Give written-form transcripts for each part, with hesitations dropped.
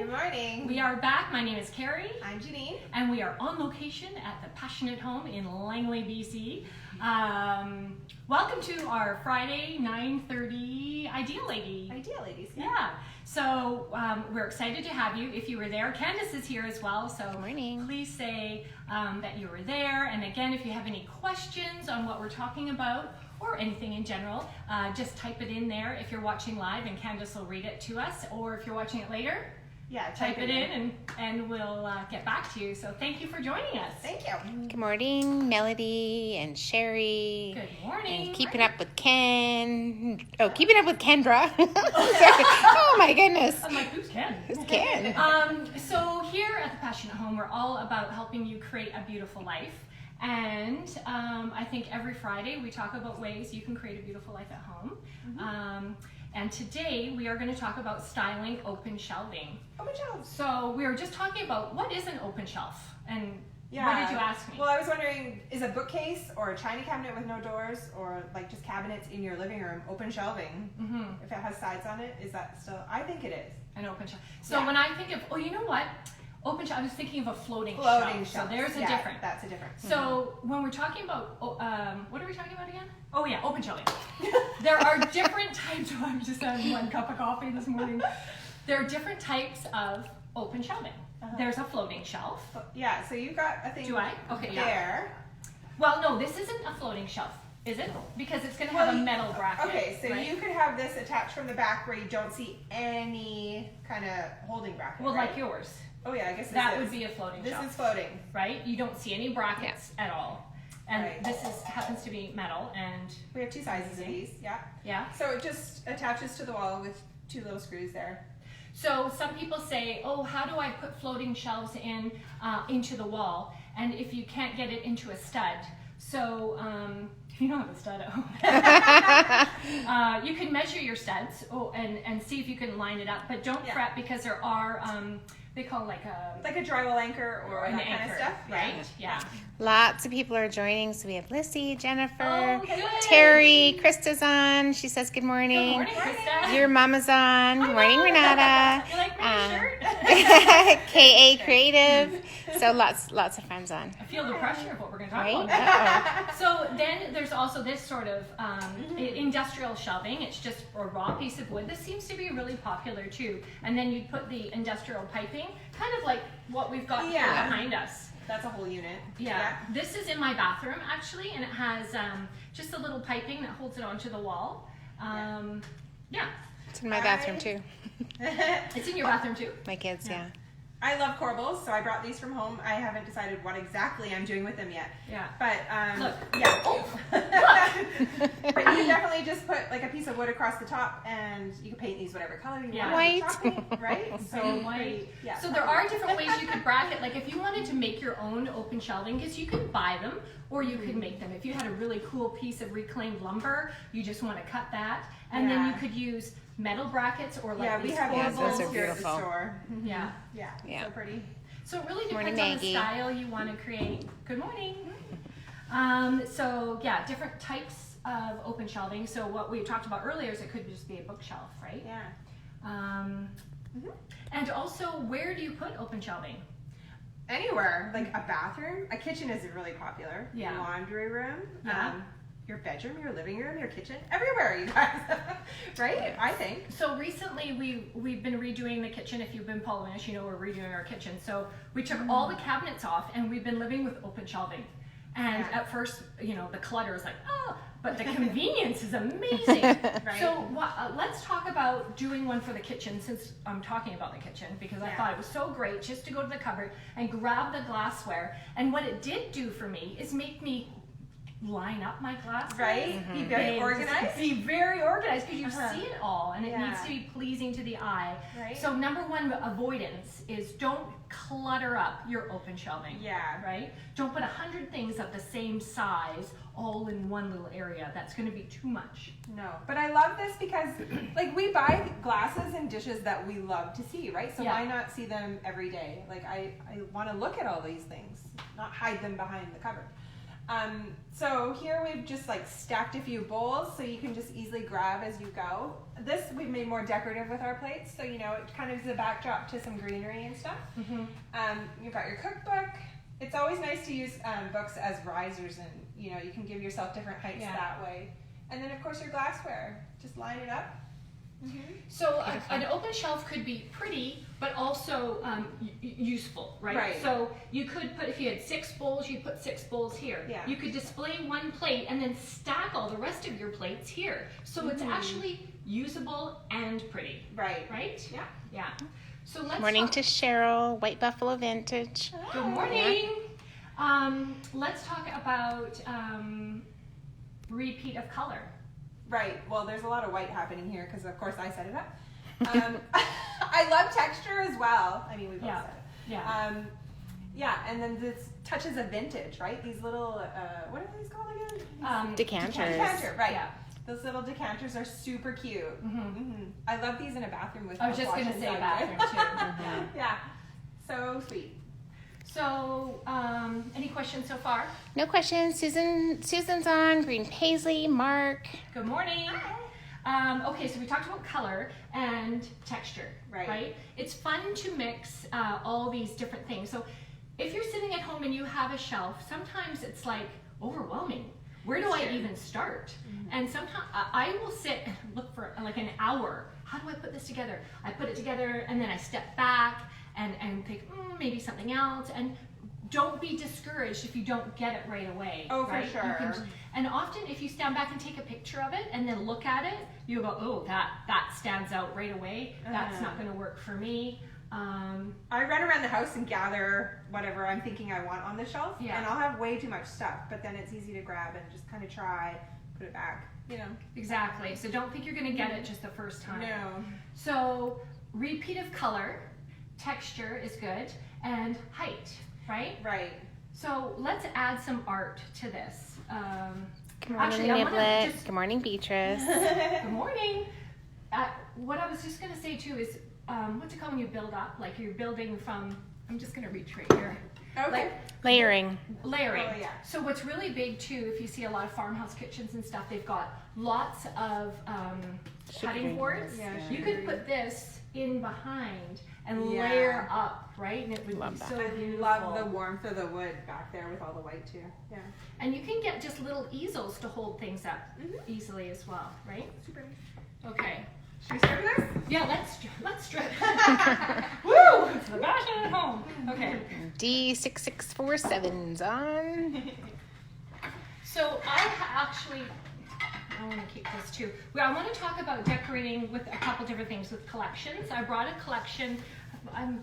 Good morning. We are back. My name is Carrie. I'm Jeannine. And we are on location at the Passionate Home in Langley, BC. Welcome to our Friday 9:30 Ideal Ladies. Yeah. So we're excited to have you. If you were there, Candace is here as well. So Good morning. Please say that you were there. And again, if you have any questions on what we're talking about or anything in general, just type it in there if you're watching live and Candace will read it to us. Or if you're watching it later, type it in and we'll get back to you. So thank you for joining us. Thank you. Good morning, Melody and Sherry. Good morning. And keeping up with Ken. Oh, keeping up with Kendra. Oh my goodness. I'm like, who's Ken? Who's Ken? So here at the Passionate Home, we're all about helping you create a beautiful life. And I think every Friday we talk about ways you can create a beautiful life at home. Mm-hmm. And today we are going to talk about styling open shelving. Open shelves. So we were just talking about what is an open shelf, and what did you ask me? Well, I was wondering, is a bookcase or a china cabinet with no doors, or like just cabinets in your living room, open shelving? Mm-hmm. If it has sides on it, is that still? I think it is an open shelf. So when I think of, you know what? Open shelf, I was thinking of a floating shelf. So there's a difference. That's a difference. So when we're talking about, what are we talking about again? Oh yeah, open shelving. There are different types. I'm just having one cup of coffee this morning. There are different types of open shelving. There's a floating shelf. Yeah, so you've got a thing Okay, there. Well, no, this isn't a floating shelf, is it? Because it's going to have a metal bracket. Okay, so you could have this attached from the back where you don't see any kind of holding bracket. Well, like yours. Oh yeah, I guess that would be a floating shelf. This is floating. Right? You don't see any brackets at all. And this happens to be metal, and we have two sizes of these. Yeah. So it just attaches to the wall with two little screws there. So some people say, oh, how do I put floating shelves into the wall? And if you can't get it into a stud, so if you don't have a stud at home, you can measure your studs and see if you can line it up. But don't fret, because there are they call like a drywall anchor or that kind of stuff, right? Yeah. Lots of people are joining. So we have Lissy, Jennifer, good. Terry, Krista's on. She says good morning. Good morning, Krista. Your mama's on. Good morning, Renata. You like my shirt? KA Creative. So lots of friends on. I feel the pressure of what we're going to talk about. So then there's also this sort of industrial shelving. It's just a raw piece of wood. This seems to be really popular too. And then you'd put the industrial piping, kind of like what we've got here behind us. That's a whole unit. Yeah. This is in my bathroom actually, and it has just a little piping that holds it onto the wall. It's in my bathroom too. It's in your bathroom too? My kids, yeah. I love corbels, so I brought these from home. I haven't decided what exactly I'm doing with them yet. Yeah. But, look. Yeah. Oh. Look. But you can definitely just put like a piece of wood across the top, and you can paint these whatever color you want. White. Right? So white. Yeah. So there are different ways you could bracket. Like if you wanted to make your own open shelving, because you could buy them or you could make them. If you had a really cool piece of reclaimed lumber, you just want to cut that, and then you could use metal brackets or like these those are here at the store. Mm-hmm. Yeah. So pretty. So it really depends on the style you want to create. Good morning. So yeah, different types of open shelving. So what we talked about earlier is it could just be a bookshelf, right? Yeah. And also, where do you put open shelving? Anywhere, like a bathroom. A kitchen is really popular. Yeah. Laundry room. Yeah. Your bedroom, your living room, your kitchen, everywhere, you guys. Right? I think. So recently we've been redoing the kitchen. If you've been following us, you know we're redoing our kitchen. So we took all the cabinets off and we've been living with open shelving. And at first, the clutter is like, but the convenience is amazing. Right? So let's talk about doing one for the kitchen, since I'm talking about the kitchen, because I thought it was so great just to go to the cupboard and grab the glassware. And what it did do for me is make me line up my glasses. Right? Be very organized. Be very organized, because you see it all, and it needs to be pleasing to the eye. Right. So number one avoidance is don't clutter up your open shelving. Yeah. Right? Don't put 100 things of the same size all in one little area. That's going to be too much. No. But I love this because like we buy glasses and dishes that we love to see, right? So why not see them every day? Like I want to look at all these things, not hide them behind the cupboard. So here we've just like stacked a few bowls so you can just easily grab as you go. This we've made more decorative with our plates, so you know it kind of is a backdrop to some greenery and stuff. You've got your cookbook. It's always nice to use books as risers, and you know you can give yourself different heights that way. And then of course your glassware, just line it up. So an open shelf could be pretty, but also useful, right? So you could put, if you had 6 bowls, you put 6 bowls here. Yeah. You could display one plate and then stack all the rest of your plates here. So it's actually usable and pretty. Right. Right? Yeah. Yeah. So let's Morning to Cheryl, White Buffalo Vintage. Good morning. Let's talk about repeat of color. Right. Well, there's a lot of white happening here because, of course, I set it up. I love texture as well. I mean, we both said it. Yeah. Yeah, and then this touches of vintage, right? These little, what are these called again? Decanters. Decanter, right. Yeah. Those little decanters are super cute. I love these in a bathroom with I was just going to say bathroom too. Yeah. So sweet. So, any questions so far? No questions. Susan's on. Green Paisley. Mark. Good morning. Okay, so we talked about color and texture, right? It's fun to mix all these different things. So if you're sitting at home and you have a shelf, sometimes it's like overwhelming. Where do I even start? And sometimes I will sit and look for like an hour. How do I put this together? I put it together and then I step back and think, maybe something else. And don't be discouraged if you don't get it right away. Oh, right? for sure. And often if you stand back and take a picture of it and then look at it, you go, oh, that stands out right away. That's not going to work for me. I run around the house and gather whatever I'm thinking I want on the shelf. Yeah. And I'll have way too much stuff, but then it's easy to grab and just kind of try, put it back, you know. Exactly. So don't think you're going to get it just the first time. No. So repeat of color, texture is good, and height, right? Right. So let's add some art to this. Good morning, Niblet. Good morning, Beatrice. Good morning. What I was just going to say too is, what's it called when you build up? Like you're building from, I'm just going to reach right here. Okay. Like, Layering. Layering. Oh, yeah. So what's really big too, if you see a lot of farmhouse kitchens and stuff, they've got lots of cutting boards. Yeah, you could put this in behind and layer up, right? And it would be so beautiful. I love the warmth of the wood back there with all the white too. Yeah. And you can get just little easels to hold things up easily as well, right? Super. Okay. Should we start with this? Yeah, let's strip. Woo! It's the best at home. Okay. D6647's on. So I want to keep this too. I want to talk about decorating with a couple different things with collections. I brought a collection. I know.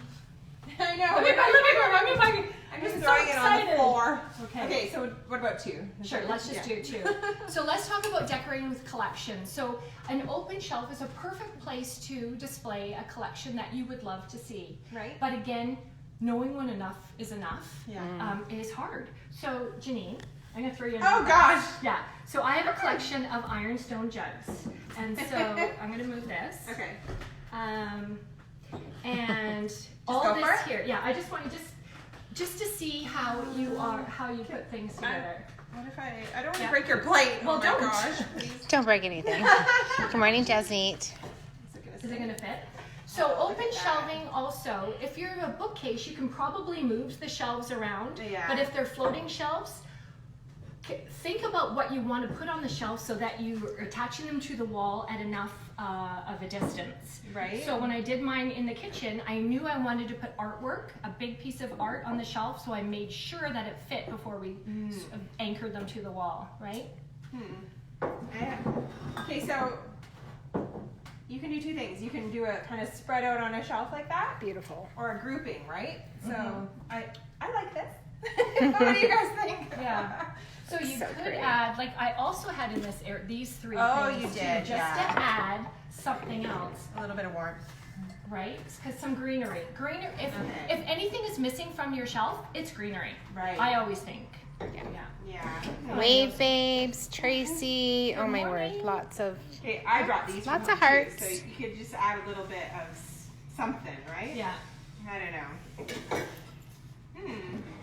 I'm in my living room. I'm just throwing it on the floor. Okay. So what about 2? Sure, let's just do 2. So let's talk about decorating with collections. So an open shelf is a perfect place to display a collection that you would love to see. Right. But again, knowing when enough is enough is hard. So Jeannine, I'm going to throw you in. Oh gosh. Yeah. So I have a collection of ironstone jugs. And so I'm going to move this. Okay. And all this here. Yeah, I just want you just to see how you put things together. What if I don't want to break your plate. Well, oh my don't. Gosh. Don't break anything. Good morning, Jasneet. Is it going to fit? So open shelving also, if you're a bookcase, you can probably move the shelves around. Yeah. But if they're floating shelves, think about what you want to put on the shelf so that you're attaching them to the wall at enough of a distance. Right. So when I did mine in the kitchen, I knew I wanted to put artwork, a big piece of art on the shelf, so I made sure that it fit before we anchored them to the wall, right? Yeah. Okay, so you can do 2 things. You can do a kind of spread out on a shelf like that. Beautiful. Or a grouping, right? So I like this. What do you guys think? Yeah. So you could pretty. add, like I also had in this these 3 Oh, things you too, did, just to add something else, A little bit of warmth. right? Because some greenery. If anything is missing from your shelf, it's greenery. Right. I always think. Yeah. Wave Babes, Tracy. Oh my word, morning. lots of. Okay, I brought these. Lots from of home, too, hearts. So you could just add a little bit of something, right? Yeah. I don't know.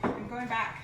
I'm going back.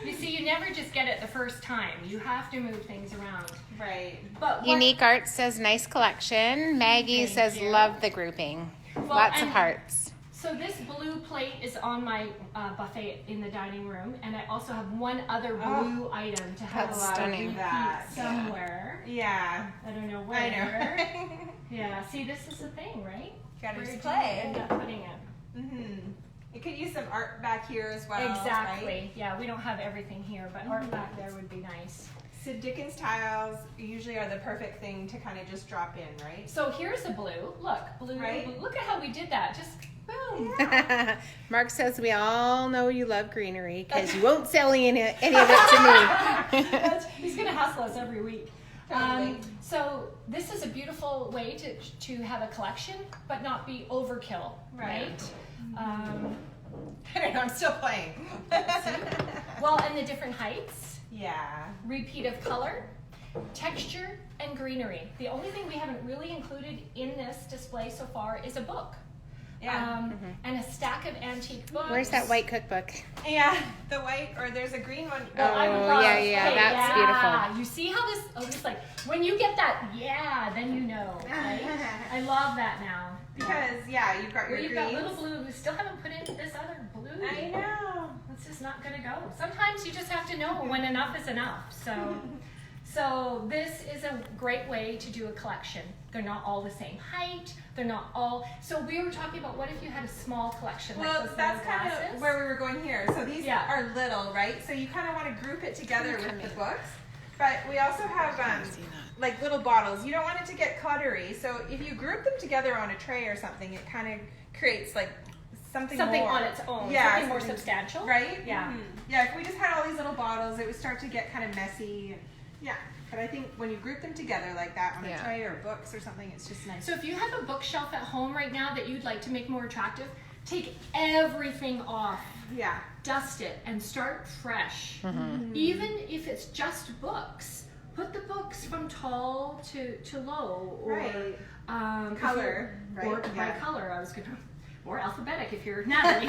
You see, you never just get it the first time. You have to move things around. Right. But what, Unique Art says nice collection. Maggie Thank says you. love the grouping. Well, Lots of and- hearts. So this blue plate is on my buffet in the dining room, and I also have one other blue item to have That's a stunning. repeat That, somewhere. Yeah. I don't know where. I know. Yeah. See, this is the thing, right? Gotta Where just do you play. end up putting it? Mm-hmm. You could use some art back here as well. Exactly. Right? Yeah, we don't have everything here, but art back there would be nice. So Dickens tiles usually are the perfect thing to kind of just drop in, right? So here's a blue. Look, blue. Right. Blue. Look at how we did that. Just boom. Mark says we all know you love greenery because you won't sell any of it to me. He's gonna hustle us every week. Totally. So this is a beautiful way to have a collection, but not be overkill, right? I don't know, I'm still playing. Well, and the different heights, Yeah. repeat of color, texture, and greenery. The only thing we haven't really included in this display so far is a book. Yeah. And a stack of antique books. Where's that white cookbook? Yeah. The white, or there's a green one. Well, I would Oh, love- yeah, that's beautiful. You see how this, it's like, when you get that, then you know, right? I love that now. Because, yeah, you've got your Where you've got greens. little blue, we still haven't put in this other blue. I know. It's just not gonna go. Sometimes you just have to know when enough is enough. So this is a great way to do a collection. They're not all the same height. They're not all. So we were talking about what if you had a small collection like Well, those that's little kind glasses? of where we were going here. So these Yeah. are little, right? So you kind of want to group it together with the books. But we also have like little bottles. You don't want it to get cluttery. So if you group them together on a tray or something, it kind of creates like something more. on its own. Yeah, Something more substantial. Right? Yeah. Mhm. Yeah, if we just had all these little bottles, it would start to get kind of messy. And, yeah. But I think when you group them together like that on a tray or books or something, it's just nice. So if you have a bookshelf at home right now that you'd like to make more attractive, take everything off. Yeah. Dust it and start fresh. Even if it's just books, put the books from tall to low, or Right. color, right? or by Yeah. color. I was gonna, or alphabetic if you're Natalie.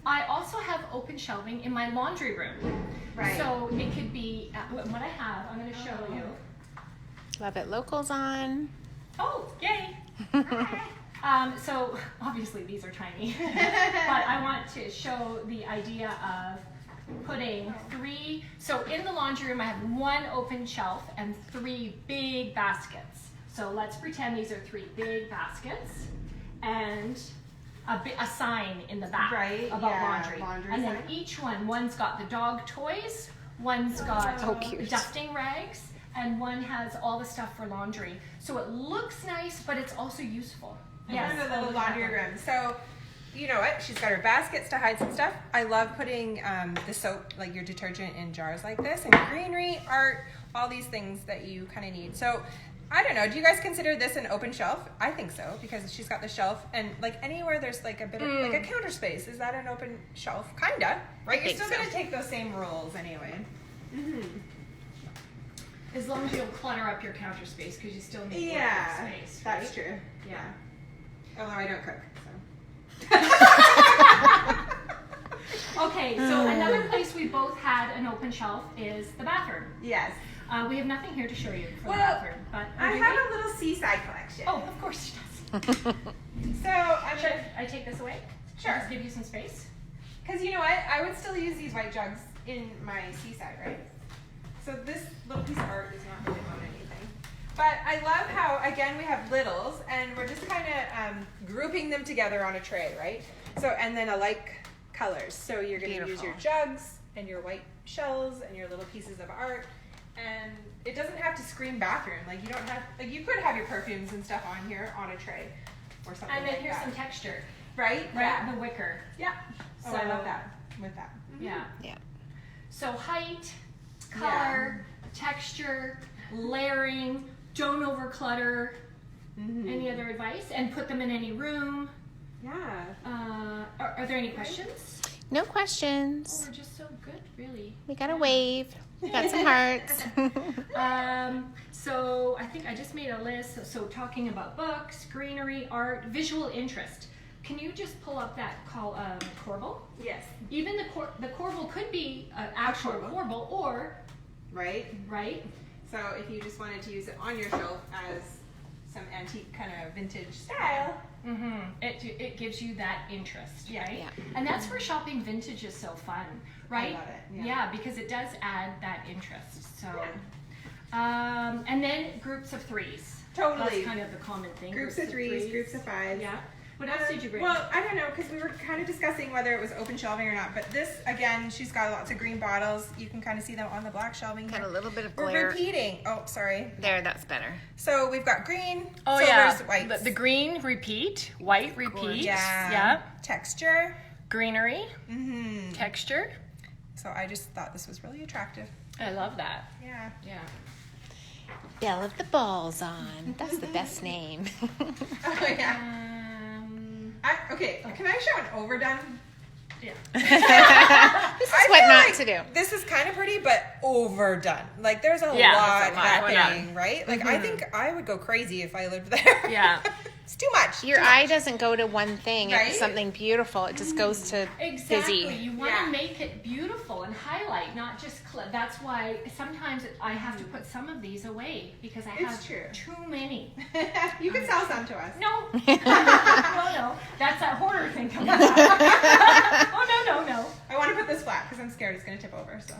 I also have open shelving in my laundry room. Right. So it could be what I have. I'm going to show you. Love it. Locals on. Oh, yay! So obviously these are tiny, but I want to show the idea of putting 3. So in the laundry room, I have 1 open shelf and 3 big baskets. So let's pretend these are 3 big baskets and a sign in the back about laundry. And then each one's got the dog toys, one's got cute. dusting rags, and one has all the stuff for laundry. So it looks nice, but it's also useful. Yes, a little laundry room. So, you know what? She's got her baskets to hide some stuff. I love putting the soap, like your detergent, in jars like this, and greenery, art, all these things that you kind of need. So, I don't know. Do you guys consider this an open shelf? I think so, because she's got the shelf, and like anywhere there's like a bit of like a counter space. Is that an open shelf? Kinda, right? You're still gonna take those same rules anyway. As long as you don't clutter up your counter space, because you still need more space. That's right? true. Yeah. Although I don't cook, so. Okay, so another place we both had an open shelf is the bathroom. Yes. We have nothing here to show you for the Well, bathroom, but I have a little seaside collection. Oh, of course she does. So I'm Should gonna, I take this away? Sure. Just give you some space. because you know what, I would still use these white jugs in my seaside, right? So this little piece of art is not really on anything. But I love how, again, we have littles, and we're just kind of grouping them together on a tray, right? So, and then alike colors. So you're going to use your jugs and your white shells and your little pieces of art. And it doesn't have to scream bathroom. Like, you don't have, like, you could have your perfumes and stuff on here on a tray or something And then like here's that. some texture. Right? Right? Yeah. The wicker. Yeah. Oh, So- I love that. With that. Yeah. Yeah. So height, color, texture, layering, don't overclutter. Any other advice? And put them in any room. Yeah. Are there any questions? No questions. Oh, we're just so good, really. We got a wave. We got some hearts. So I think I just made a list. So talking about books, greenery, art, visual interest. can you just pull up that corbel? Yes. Even the corbel could be an actual corbel or Right? right. So if you just wanted to use it on your shelf as some antique kind of vintage style. Mm-hmm. It gives you that interest, right? Yeah. And that's where shopping vintage is so fun, right? I love it. Yeah, because it does add that interest. So, and then groups of threes. Totally. That's kind of the common thing. Groups of threes, groups of fives. Yeah. What else did you bring? Well, I don't know, because we were kind of discussing whether it was open shelving or not. But this, again, she's got lots of green bottles. You can kind of see them on the black shelving Got here. a little bit of We're glare. repeating. Oh, sorry. There, that's better. So we've got green, oh silvers, yeah, whites. the green repeat, white repeat. Yeah. Yeah. Texture. Greenery. Mm-hmm. Texture. So I just thought this was really attractive. I love that. Yeah. Yeah. Belle of the Balls on. That's the best name. Oh, yeah. Okay, can I show an overdone? Yeah. This is I what feel not like to do. This is kind of pretty, but overdone. Like there's a lot that's a lot happening, right? Like I think I would go crazy if I lived there. Yeah. It's too much. Your eye doesn't go to one thing. Right? It's something beautiful. It just goes to Exactly. busy. You want to make it beautiful and highlight, not just that's why sometimes I have to put some of these away because I It's have true. too many. You can sell some to us. No. No. That's that hoarder thing coming back. Oh, no. I want to put this flat because I'm scared it's going to tip over. So,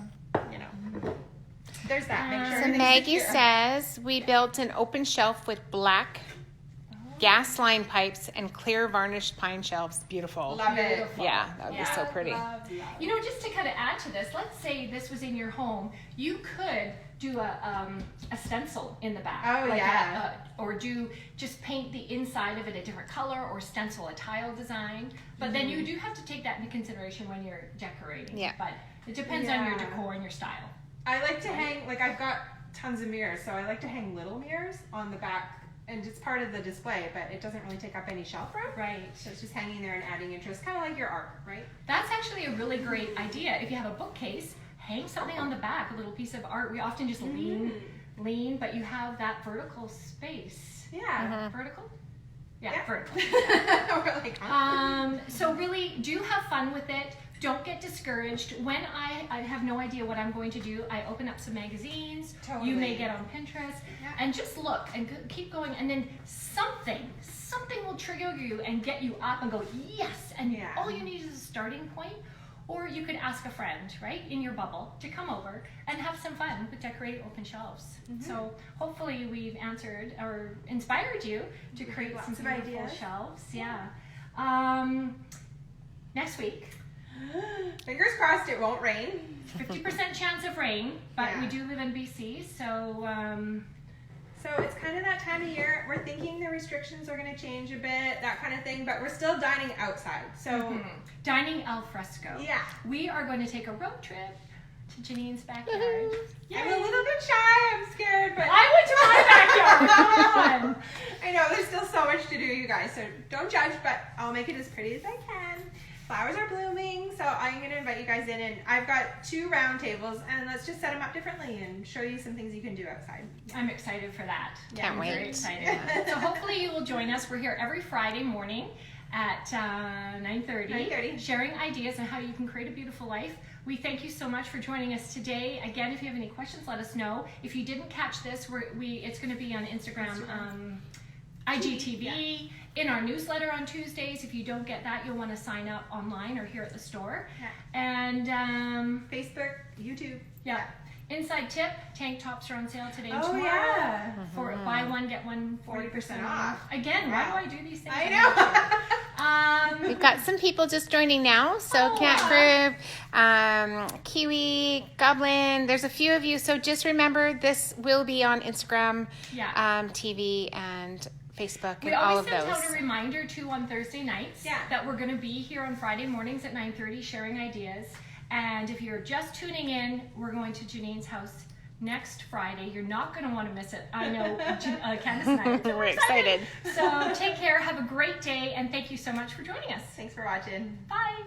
you know. There's that. Make sure So everything's Maggie secure. says we built an open shelf with black gas line pipes and clear varnished pine shelves. Beautiful. Love it. Beautiful. Yeah, that would be so pretty. You know, just to kind of add to this, let's say this was in your home, you could do a stencil in the back. Oh, yeah. Or just paint the inside of it a different color or stencil a tile design. But then you do have to take that into consideration when you're decorating. Yeah. But it depends on your decor and your style. I like to hang, like I've got tons of mirrors, so I like to hang little mirrors on the back. And it's part of the display, but it doesn't really take up any shelf room. Right. So it's just hanging there and adding interest, kind of like your art, right? That's actually a really great idea. If you have a bookcase, hang something on the back, a little piece of art. We often just lean, but you have that vertical space. Yeah. Vertical? Yeah, vertical. We're like, So really do have fun with it. Don't get discouraged. When I have no idea what I'm going to do, I open up some magazines. Totally. You may get on Pinterest and just look and keep going, and then something will trigger you and get you up and go, yes, and all you need is a starting point. Or you could ask a friend, right, in your bubble to come over and have some fun with decorating open shelves. So hopefully we've answered or inspired you to create some beautiful ideas. shelves. Yeah. Next week, fingers crossed it won't rain. 50% chance of rain, but Yeah. we do live in BC, so So it's kind of that time of year. We're thinking the restrictions are going to change a bit, that kind of thing, but we're still dining outside. So dining al fresco. yeah, We are going to take a road trip to Jeannine's backyard. I'm a little bit shy. I'm scared, but I went to my backyard. Come on. I know there's still so much to do, you guys. So don't judge, but I'll make it as pretty as I can. Flowers are blooming, so I'm going to invite you guys in, and I've got 2 round tables, and let's just set them up differently and show you some things you can do outside. I'm excited for that. Can't I'm wait. very excited. So hopefully you will join us. We're here every Friday morning at 9:30, sharing ideas on how you can create a beautiful life. We thank you so much for joining us today. Again, if you have any questions, let us know. If you didn't catch this, it's going to be on Instagram. IGTV, in our newsletter on Tuesdays. If you don't get that, you'll want to sign up online or here at the store. And Facebook, YouTube. yeah. Inside tip, tank tops are on sale today and Oh, tomorrow. yeah. For buy one, get one 40% off. Again, Wow. why do I do these things? I know. We've got some people just joining now. So Cat Group, Kiwi, Goblin, there's a few of you. So just remember this will be on Instagram, TV, and Facebook, and all of We always those. send out a reminder too on Thursday nights that we're going to be here on Friday mornings at 9:30 sharing ideas. And if you're just tuning in, we're going to Jeannine's house next Friday. You're not going to want to miss it. I know Candace and I are so We're excited. So take care, have a great day, and thank you so much for joining us. Thanks for watching. Bye.